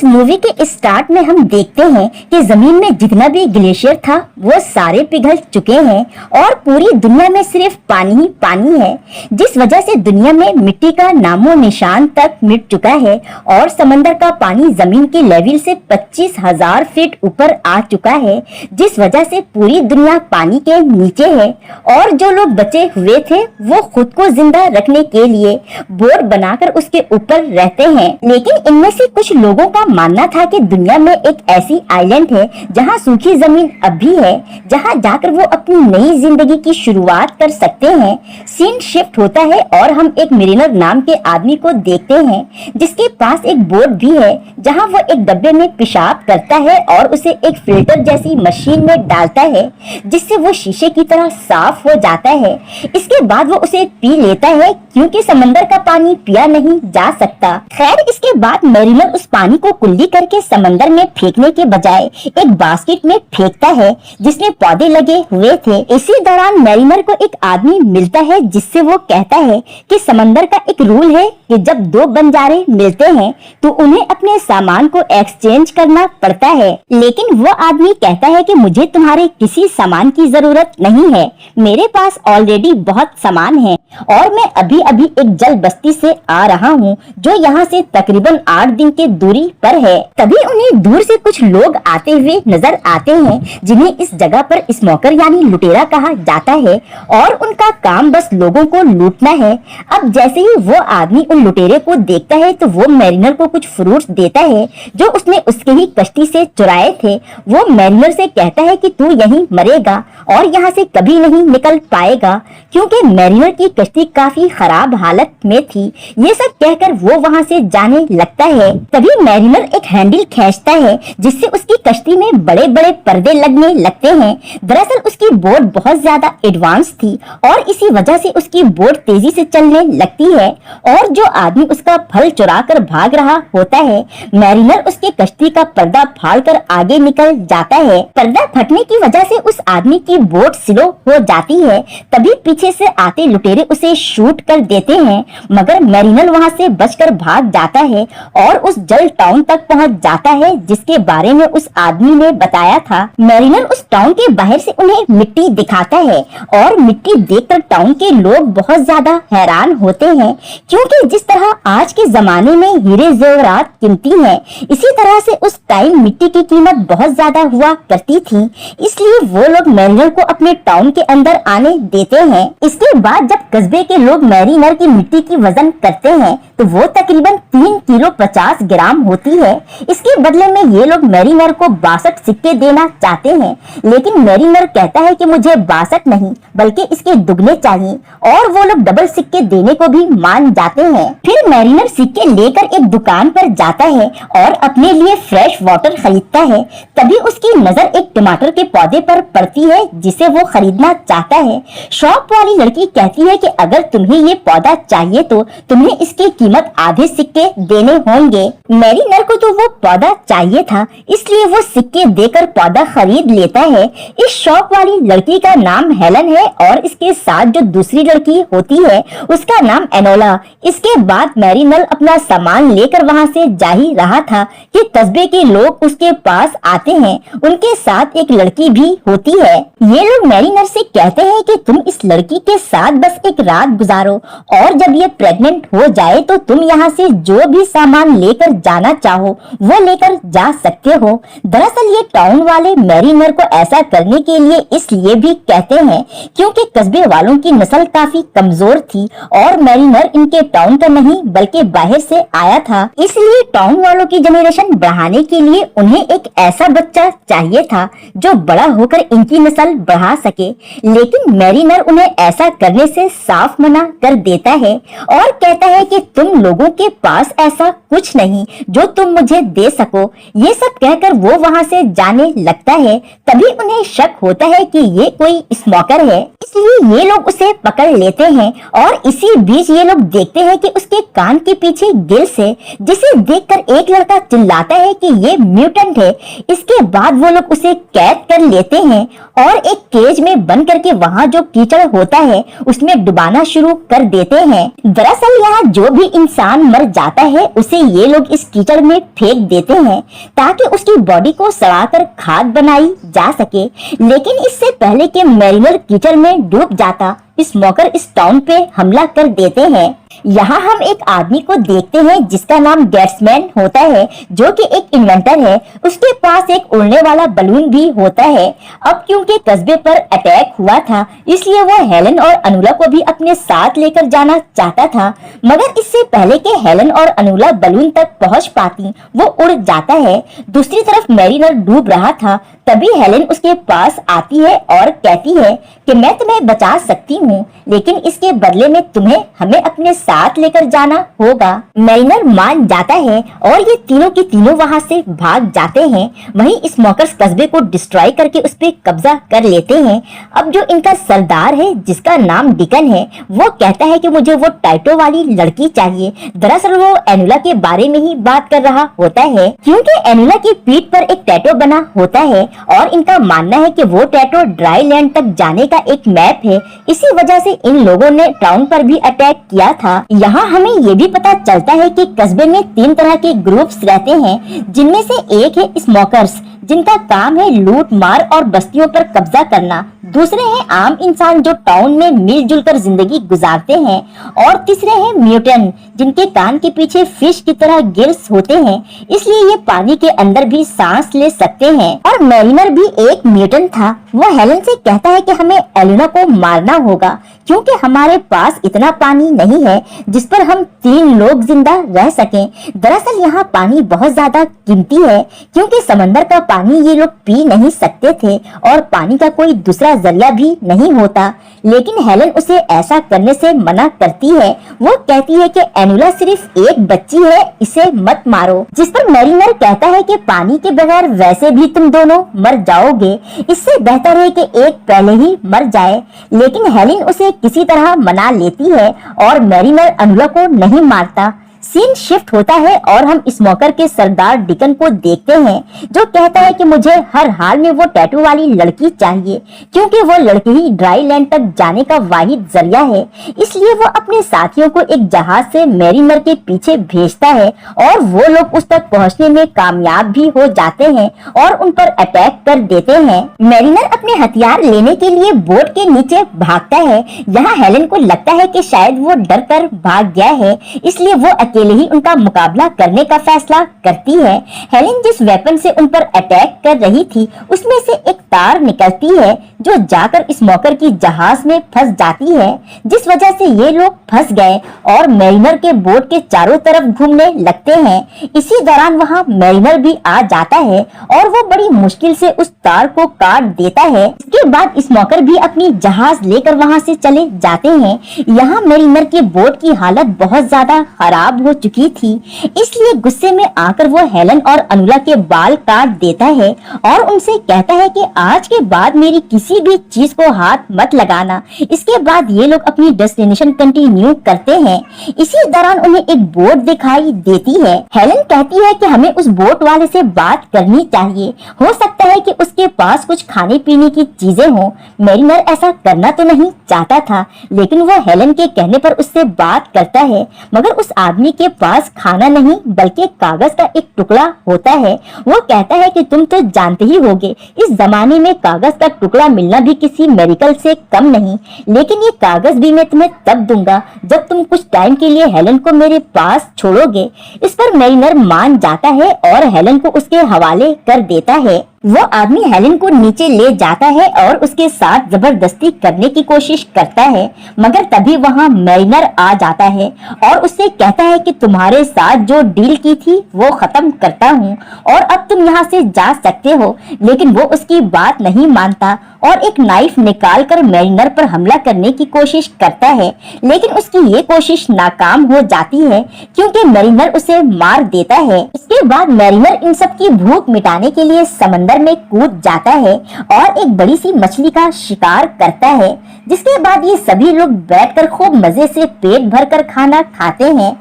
इस मूवी के स्टार्ट में हम देखते हैं कि जमीन में जितना भी ग्लेशियर था वो सारे पिघल चुके हैं और पूरी दुनिया में सिर्फ पानी ही पानी है, जिस वजह से दुनिया में मिट्टी का नामो निशान तक मिट चुका है और समंदर का पानी जमीन के लेवल से 25,000 फीट ऊपर आ चुका है, जिस वजह से पूरी दुनिया पानी के नीचे है। और जो लोग बचे हुए थे वो खुद को जिंदा रखने के लिए बोट बनाकर उसके ऊपर रहते हैं। लेकिन इनमें से कुछ लोगों का मानना था कि दुनिया में एक ऐसी आइलैंड है जहां सूखी जमीन अब भी है, जहां जाकर वो अपनी नई जिंदगी की शुरुआत कर सकते हैं। सीन शिफ्ट होता है और हम एक मरीनर नाम के आदमी को देखते हैं जिसके पास एक बोट भी है, जहां वो एक डब्बे में पेशाब करता है और उसे एक फिल्टर जैसी मशीन में डालता है जिससे वो शीशे की तरह साफ हो जाता है। इसके बाद वो उसे पी लेता है क्योंकि समंदर का पानी पिया नहीं जा सकता। खैर, इसके बाद मरीनर उस पानी को कुल्ली करके समंदर में फेंकने के बजाय एक बास्केट में फेंकता है जिसमें पौधे लगे हुए थे। इसी दौरान मरीनर को एक आदमी मिलता है जिससे वो कहता है कि समंदर का एक रूल है कि जब दो बंजारे मिलते हैं तो उन्हें अपने सामान को एक्सचेंज करना पड़ता है। लेकिन वो आदमी कहता है कि मुझे तुम्हारे किसी सामान की जरूरत नहीं है, मेरे पास ऑलरेडी बहुत सामान है और मैं अभी अभी एक जल बस्ती से आ रहा हूँ जो यहाँ से तकरीबन 8 दिन की दूरी पर है। तभी उन्हें दूर से कुछ लोग आते हुए नजर आते हैं जिन्हें इस जगह पर स्मोकर यानी लुटेरा कहा जाता है और उनका काम बस लोगों को लूटना है। अब जैसे ही वो आदमी उन लुटेरे को देखता है तो वो मैरिनर को कुछ फ्रूट्स देता है जो उसने उसके ही कश्ती से चुराए थे। वो मैरिनर से कहता है कि तू यहीं मरेगा और यहाँ से कभी नहीं निकल पाएगा क्योंकि मैरिनर की कश्ती काफी खराब हालत में थी। ये सब कहकर वो वहाँ से जाने लगता है। तभी मैरिनर एक हैंडल खींचता है जिससे उसकी कश्ती में बड़े बड़े पर्दे लगने लगते हैं। दरअसल उसकी बोट बहुत ज्यादा एडवांस थी और इसी वजह से उसकी बोट तेजी से चलने लगती है और जो आदमी उसका फल चुरा कर भाग रहा होता है, मैरिनर उसके कश्ती का पर्दा फाड़कर आगे निकल जाता है। पर्दा फटने की वजह से उस आदमी की बोट स्लो हो जाती है। तभी पीछे से आते लुटेरे उसे शूट कर देते हैं, मगर मैरिनर वहाँ से बचकर भाग जाता है और उस जल टाउन तक पहुँच जाता है जिसके बारे में उस आदमी ने बताया था। मैरिनर उस टाउन के बाहर से उन्हें मिट्टी दिखाता है और मिट्टी देखकर टाउन के लोग बहुत ज्यादा हैरान होते हैं क्योंकि जिस तरह आज के जमाने में हीरे जेवरात कीमती हैं, इसी तरह से उस टाइम मिट्टी की कीमत बहुत ज्यादा हुआ करती थी। इसलिए वो लोग मैरिनर को अपने टाउन के अंदर आने देते हैं। इसके बाद जब कस्बे के लोग मैरिनर की मिट्टी की वजन करते हैं तो वो तकरीबन 3 किलो 50 ग्राम होती है। इसके बदले में ये लोग मैरिनर को 62 सिक्के देना चाहते हैं, लेकिन मैरिनर कहता है कि मुझे 62 नहीं बल्कि इसके दुगने चाहिए और वो लोग डबल सिक्के देने को भी मान जाते हैं। फिर मैरिनर सिक्के लेकर एक दुकान पर जाता है और अपने लिए फ्रेश वाटर खरीदता है। तभी उसकी नजर एक टमाटर के पौधे पर पड़ती है जिसे वो खरीदना चाहता है। शॉप वाली लड़की कहती है कि अगर तुम्हें ये पौधा चाहिए तो तुम्हें इसकी कीमत आधे सिक्के देने होंगे। मैरिनर को तो वो पौधा चाहिए था, इसलिए वो सिक्के देकर पौधा खरीद लेता है। इस शॉप वाली लड़की का नाम हेलन है और इसके साथ जो दूसरी लड़की होती है उसका नाम एनोला। इसके बाद मैरिनर अपना सामान लेकर वहाँ से जा ही रहा था कि कस्बे के लोग उसके पास आते हैं। उनके साथ एक लड़की भी होती है। ये लोग मैरिनर से कहते हैं कि तुम इस लड़की के साथ बस एक रात गुजारो और जब ये प्रेग्नेंट हो जाए तो तुम यहाँ से जो भी सामान लेकर जाना चाहो वो लेकर जा सकते हो। दरअसल ये टाउन वाले मैरिनर को ऐसा करने के लिए इसलिए भी कहते हैं क्योंकि कस्बे वालों की नस्ल काफी कमजोर थी और मैरिनर इनके टाउन का नहीं बल्कि बाहर से आया था। इसलिए टाउन वालों की जनरेशन बढ़ाने के लिए उन्हें एक ऐसा बच्चा चाहिए था जो बड़ा होकर इनकी नस्ल बढ़ा सके। लेकिन मैरिनर उन्हें ऐसा करने से साफ मना कर देता है और कहता है कि तुम लोगों के पास ऐसा कुछ नहीं जो तुम मुझे दे सको। ये सब कहकर वो वहाँ से जाने लगता है। तभी उन्हें शक होता है कि ये कोई स्मोकर है, इसलिए ये लोग उसे पकड़ लेते हैं और इसी बीच ये लोग देखते हैं कि उसके कान के पीछे गिल्स है, जिसे देखकर एक लड़का चिल्लाता है कि ये म्यूटेंट है। इसके बाद वो लोग उसे कैद कर लेते हैं और एक केज में बंद करके वहाँ जो कीचड़ होता है उसमें डुबाना शुरू कर देते हैं। दरअसल यहाँ जो भी इंसान मर जाता है उसे ये लोग इस कीचड़ में फेंक देते हैं ताकि उसकी बॉडी को सड़ाकर खाद बनाई जा सके। लेकिन इससे पहले कि मैरिनर कीचड़ में डूब जाता, स्मोकर इस टाउन पे हमला कर देते हैं। यहाँ हम एक आदमी को देखते हैं जिसका नाम गेट्समैन होता है, जो कि एक इन्वेंटर है। उसके पास एक उड़ने वाला बलून भी होता है। अब क्योंकि कस्बे पर अटैक हुआ था, इसलिए वो हेलन और अनुला को भी अपने साथ लेकर जाना चाहता था। मगर इससे पहले कि हेलन और अनुला बलून तक पहुँच पाती, वो उड़ जाता है। दूसरी तरफ मैरिनर डूब रहा था। तभी हेलन उसके पास आती है और कहती है कि मैं तुम्हें बचा सकती हूँ, लेकिन इसके बदले में तुम्हें हमें अपने साथ लेकर जाना होगा। मैरिनर मान जाता है और ये तीनों की तीनों वहाँ से भाग जाते हैं। वहीं स्मोकर्स कस्बे को डिस्ट्रॉय करके उस पे कब्जा कर लेते हैं। अब जो इनका सरदार है, जिसका नाम डिकन है, वो कहता है कि मुझे वो टाइटो वाली लड़की चाहिए। दरअसल वो एनुला के बारे में ही बात कर रहा होता है, क्योंकि एनुला की पीठ पर एक टैटो बना होता है और इनका मानना है कि वो टैटो ड्राई लैंड तक जाने का एक मैप है। इसी वजह से इन लोगों ने टाउन पर भी अटैक किया था। यहाँ हमें ये भी पता चलता है कि कस्बे में 3 तरह के ग्रुप्स रहते हैं, जिनमें से एक है स्मोकर्स, जिनका काम है लूट मार और बस्तियों पर कब्जा करना। दूसरे हैं आम इंसान जो टाउन में मिलजुल कर जिंदगी गुजारते हैं। और तीसरे हैं म्यूटेंट, जिनके कान के पीछे फिश की तरह गिल्स होते हैं, इसलिए ये पानी के अंदर भी सांस ले सकते हैं। और मैरिनर भी एक म्यूटेंट था। वो हेलन से कहता है कि हमें एलिना को मारना होगा, क्योंकि हमारे पास इतना पानी नहीं है जिस पर हम 3 लोग जिंदा रह सकें। दरअसल यहाँ पानी बहुत ज्यादा कीमती है, क्योंकि समंदर का पानी ये लोग पी नहीं सकते थे और पानी का कोई दूसरा जरिया भी नहीं होता। लेकिन हेलन उसे ऐसा करने से मना करती है। वो कहती है कि एनुला सिर्फ एक बच्ची है, इसे मत मारो। जिस पर मैरिनर कहता है कि पानी के बगैर वैसे भी तुम दोनों मर जाओगे, इससे बेहतर है कि एक पहले ही मर जाए। लेकिन हेलन उसे किसी तरह मना लेती है और मैरिनर अनुला को नहीं मारता। सीन शिफ्ट होता है और हम स्मोकर के सरदार डिकन को देखते हैं, जो कहता है कि मुझे हर हाल में वो टैटू वाली लड़की चाहिए, क्योंकि वो लड़की ही ड्राई लैंड तक जाने का वाहिद जरिया है। इसलिए वो अपने साथियों को एक जहाज से मैरिनर के पीछे भेजता है और वो लोग उस तक पहुंचने में कामयाब भी हो जाते हैं और उन पर अटैक कर देते हैं। मैरिनर अपने हथियार लेने के लिए बोट के नीचे भागता है। यहाँ हेलन को लगता है कि शायद वो डर कर भाग गया है, इसलिए वो अकेले ही उनका मुकाबला करने का फैसला करती है। हेलन जिस वेपन से उन पर अटैक कर रही थी, उसमें से एक तार निकलती है जो जाकर स्मोकर की जहाज में फंस जाती है, जिस वजह से ये लोग फंस गए और मैरिनर के बोट के चारों तरफ घूमने लगते हैं। इसी दौरान वहाँ मैरिनर भी आ जाता है और वो बड़ी मुश्किल से उस तार को काट देता है। इसके बाद स्मोकर भी अपनी जहाज लेकर वहाँ से चले जाते हैं। यहाँ मैरिनर के बोट की हालत बहुत ज्यादा खराब हो चुकी थी, इसलिए गुस्से में आकर वो हेलन और अनुला के बाल काट देता है और उनसे कहता है कि आज के बाद मेरी किसी भी चीज को हाथ मत लगाना। इसके बाद ये लोग अपनी डेस्टिनेशन कंटिन्यू करते हैं। इसी दौरान उन्हें एक बोट दिखाई देती है। हेलन कहती है कि हमें उस बोट वाले से बात करनी चाहिए, हो सकता है कि उसके पास कुछ खाने पीने की चीजें हों। मैरिनर ऐसा करना तो नहीं चाहता था, लेकिन वो हेलन के कहने पर उससे बात करता है। मगर उस आदमी के पास खाना नहीं बल्कि कागज का एक टुकड़ा होता है। वो कहता है कि तुम तो जानते ही होगे, इस जमाने में कागज का टुकड़ा मिलना भी किसी मेडिकल से कम नहीं, लेकिन ये कागज भी मैं तुम्हें तब दूंगा जब तुम कुछ टाइम के लिए हेलन को मेरे पास छोड़ोगे। इस पर मैरिनर मान जाता है और हेलन को उसके हवाले कर देता है। वो आदमी हेलन को नीचे ले जाता है और उसके साथ जबरदस्ती करने की कोशिश करता है, मगर तभी वहाँ मैरिनर आ जाता है और उससे कहता है कि तुम्हारे साथ जो डील की थी वो खत्म करता हूँ और अब तुम यहाँ से जा सकते हो। लेकिन वो उसकी बात नहीं मानता और एक नाइफ निकाल कर मैरिनर पर हमला करने की कोशिश करता है, लेकिन उसकी ये कोशिश नाकाम हो जाती है क्योंकि मैरिनर उसे मार देता है। इसके बाद मैरिनर इन सब की भूख मिटाने के लिए समंदर समंदर में कूद जाता है और एक बड़ी सी मछली का शिकार करता है। जिसके बाद ये सभी लोग बैठकर खूब मजे से पेट भरकर खाना खाते हैं।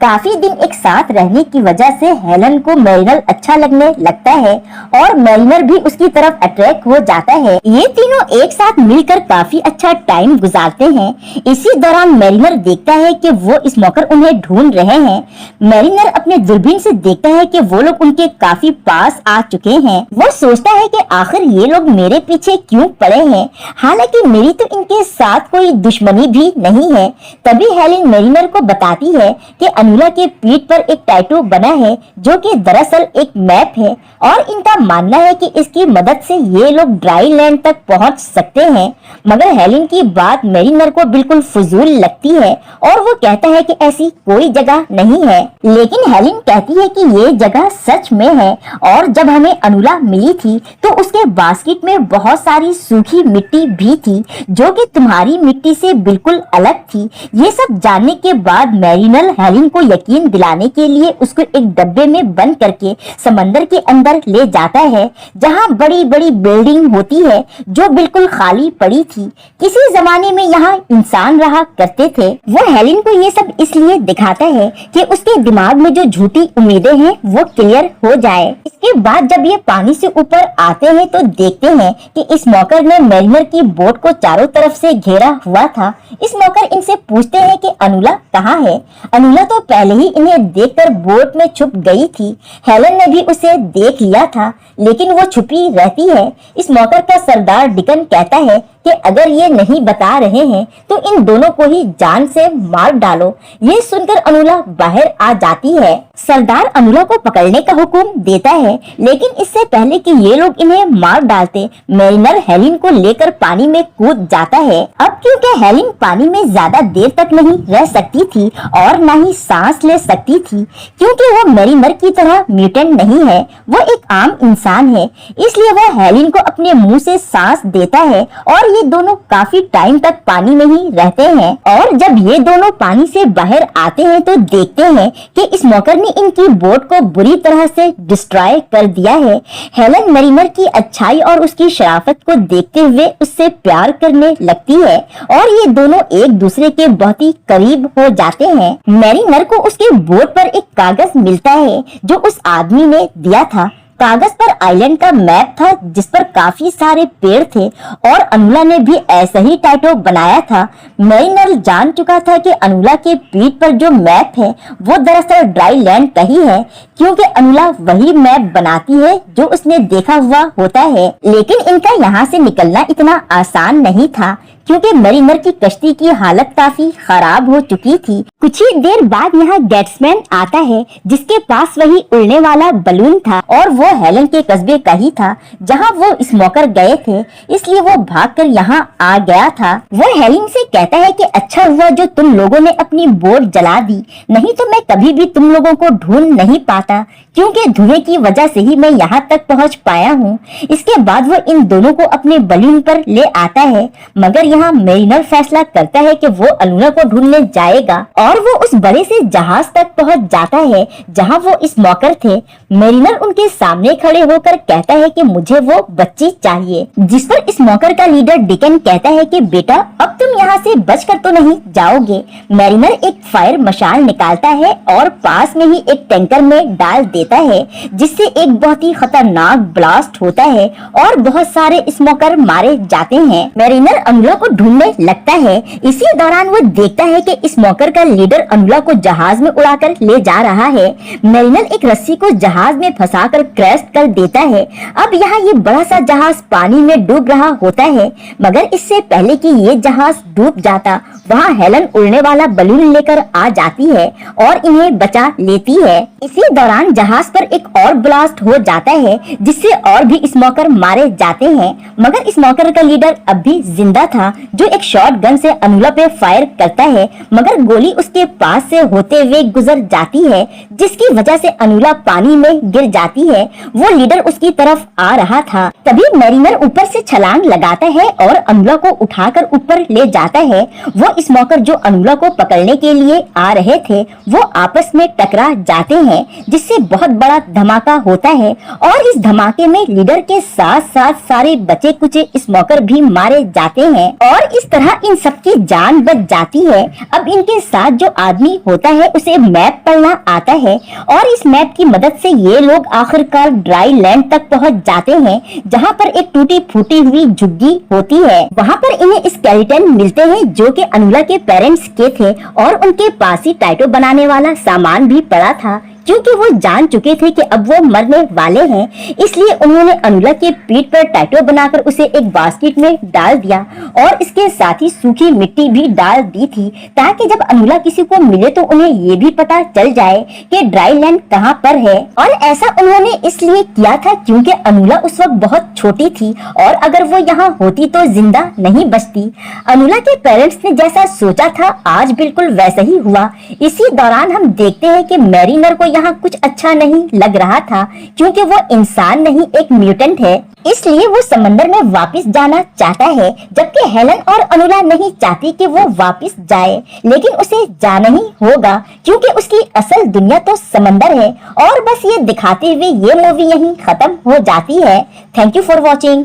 काफी दिन एक साथ रहने की वजह से हेलन को मैरिनर अच्छा लगने लगता है और मैरिनर भी उसकी तरफ अट्रैक्ट हो जाता है। ये तीनों एक साथ मिलकर काफी अच्छा टाइम गुजारते हैं। इसी दौरान मैरिनर देखता है कि वो स्मोकर उन्हें ढूंढ रहे हैं। मैरिनर अपने दूरबीन से देखता है कि वो लोग उनके काफी पास आ चुके हैं। वो सोचता है कि आखिर ये लोग मेरे पीछे क्यों पड़े हैं, हालांकि मेरी तो इनके साथ कोई दुश्मनी भी नहीं है। तभी हेलन मैरिनर को बताती है कि अनुला के पीठ पर एक टैटू बना है जो कि दरअसल एक मैप है और इनका मानना है कि इसकी मदद से ये लोग ड्राई लैंड तक पहुंच सकते हैं। मगर हेलन की बात मैरिनर को बिल्कुल फजूल लगती है और वो कहता है कि ऐसी कोई जगह नहीं है। लेकिन हेलन कहती है कि ये जगह सच में है और जब हमें अनुला मिली थी तो उसके बास्केट में बहुत सारी सूखी मिट्टी भी थी जो कि तुम्हारी मिट्टी से बिल्कुल अलग थी। ये सब जानने के बाद मैरिनर हेलन को यकीन दिलाने के लिए उसको एक डब्बे में बंद करके समंदर के अंदर ले जाता है जहाँ बड़ी बड़ी बिल्डिंग होती है जो बिल्कुल खाली पड़ी थी। किसी जमाने में यहाँ इंसान रहा करते थे। वो हेलन को ये सब इसलिए दिखाता है कि उसके दिमाग में जो झूठी उम्मीदें हैं वो क्लियर हो जाए। इसके बाद जब ये पानी से ऊपर आते हैं तो देखते हैं कि स्मोकर ने मैरिनर की बोट को चारों तरफ से घेरा हुआ था। स्मोकर इनसे पूछते हैं कि अनुला कहाँ है। अनुला तो पहले ही इन्हें देखकर बोट में छुप गई थी। हेलन ने भी उसे देख लिया था लेकिन वो छुपी रहती है। स्मोकर का सरदार डिकन कहता है कि अगर ये नहीं बता रहे हैं तो इन दोनों को ही जान से मार डालो। ये सुनकर अनुला बाहर आ जाती है। सरदार अनुला को पकड़ने का हुक्म देता है लेकिन इससे पहले कि ये लोग इन्हें मार डालते मैरिनर हेलन को लेकर पानी में कूद जाता है। अब क्योंकि हेलन पानी में ज्यादा देर तक नहीं रह सकती थी और न ही सांस ले सकती थी क्योंकि वो मैरिनर की तरह म्यूटेंट नहीं है, वो एक आम इंसान है, इसलिए वो हेलन को अपने मुंह से सांस देता है और ये दोनों काफी टाइम तक पानी में ही रहते हैं। और जब ये दोनों पानी से बाहर आते हैं तो देखते हैं कि स्मोकर ने इनकी बोट को बुरी तरह से डिस्ट्रॉय कर दिया है। हेलन मैरिनर की अच्छाई और उसकी शराफत को देखते हुए उससे प्यार करने लगती है और ये दोनों एक दूसरे के बहुत ही करीब हो जाते हैं। मैरिनर को उसके बोट पर एक कागज मिलता है जो उस आदमी ने दिया था। कागज पर आइलैंड का मैप था जिस पर काफी सारे पेड़ थे और अनुला ने भी ऐसा ही टैटू बनाया था। मैरिनर जान चुका था कि अनुला के पीठ पर जो मैप है वो दरअसल ड्राई लैंड का ही है क्योंकि अनुला वही मैप बनाती है जो उसने देखा हुआ होता है। लेकिन इनका यहाँ से निकलना इतना आसान नहीं था क्योंकि मैरिनर की कश्ती की हालत काफी खराब हो चुकी थी। कुछ ही देर बाद यहाँ गैट्समैन आता है जिसके पास वही उड़ने वाला बलून था और वो हेलन के कस्बे का ही था जहाँ वो स्मोकर गए थे, इसलिए वो भागकर यहाँ आ गया था। वो हेलन से कहता है कि अच्छा हुआ जो तुम लोगों ने अपनी बोट जला दी, नहीं तो मैं कभी भी तुम लोगों को ढूंढ नहीं पाता क्योंकि धुएं की वजह से ही मैं यहाँ तक पहुँच पाया हूँ। इसके बाद वो इन दोनों को अपने बलून पर ले आता है मगर यहाँ मैरिनर फैसला करता है कि वो अनुला को ढूंढने जाएगा और वो उस बड़े से जहाज तक पहुँच जाता है जहाँ वो स्मोकर थे। मैरिनर उनके सामने खड़े होकर कहता है कि मुझे वो बच्ची चाहिए, जिस पर स्मोकर का लीडर डिकन कहता है कि बेटा अब तुम यहाँ से बचकर तो नहीं जाओगे। मैरिनर एक फायर मशाल निकालता है और पास में ही एक टैंकर में डाल देता है जिससे एक बहुत ही खतरनाक ब्लास्ट होता है और बहुत सारे स्मोकर मारे जाते हैं। मैरिनर अनुला को ढूंढने लगता है। इसी दौरान वो देखता है कि स्मोकर का लीडर अनुला को जहाज में उड़ाकर ले जा रहा है। मैरिनर एक रस्सी को जहाज में फंसाकर क्रैश कर देता है। अब यहाँ ये बड़ा सा जहाज पानी में डूब रहा होता है मगर इससे पहले कि ये जहाज डूब जाता वहाँ हेलन उड़ने वाला बलून लेकर आ जाती है और इन्हें बचा लेती है। इसी दौरान जहाज पर एक और ब्लास्ट हो जाता है जिससे और भी स्मोकर मारे जाते हैं मगर स्मोकर का लीडर अब भी जिंदा था था जो एक शॉट गन से अनुला पे फायर करता है, मगर गोली उसके पास से होते हुए गुजर जाती है, जिसकी वजह से अनुला पानी में गिर जाती है। वो लीडर उसकी तरफ आ रहा था, तभी मैरिनर ऊपर से छलांग लगाता है और अनुला को उठाकर ऊपर ले जाता है। वो स्मोकर जो अनुला को पकड़ने के लिए आ रहे थे वो आपस में टकरा जाते हैं, जिससे बहुत बड़ा धमाका होता है और इस धमाके में लीडर के साथ साथ सारे बचे कुचे स्मोकर भी मारे जाते हैं और इस तरह इन सबकी जान बच जाती है। अब इनके साथ जो आदमी होता है उसे मैप पढ़ना आता है और इस मैप की मदद से ये लोग आखिरकार ड्राई लैंड तक पहुंच जाते हैं, जहां पर एक टूटी फूटी हुई झुग्गी होती है। वहां पर इन्हें स्केलेटन मिलते हैं जो कि अनुला के पेरेंट्स के थे और उनके पास ही टैटू बनाने वाला सामान भी पड़ा था, क्योंकि वो जान चुके थे कि अब वो मरने वाले हैं। इसलिए उन्होंने अनुला के पीठ पर टैटू बनाकर उसे एक बास्केट में डाल दिया और इसके साथ ही सूखी मिट्टी भी डाल दी थी, ताकि जब अनुला किसी को मिले तो उन्हें ये भी पता चल जाए कि ड्राई लैंड कहाँ पर है। और ऐसा उन्होंने इसलिए किया था क्योंकि अनुला उस वक्त बहुत छोटी थी और अगर वो यहाँ होती तो जिंदा नहीं बचती। अनुला के पेरेंट्स ने जैसा सोचा था आज बिल्कुल वैसा ही हुआ। इसी दौरान हम देखते हैं कि मैरिनर को यहाँ कुछ अच्छा नहीं लग रहा था, क्योंकि वो इंसान नहीं एक म्यूटेंट है, इसलिए वो समंदर में वापस जाना चाहता है, जबकि हेलन और अनुला नहीं चाहती कि वो वापस जाए, लेकिन उसे जाना ही होगा क्योंकि उसकी असल दुनिया तो समंदर है। और बस ये दिखाते हुए ये मूवी यहीं खत्म हो जाती है। Thank you for watching.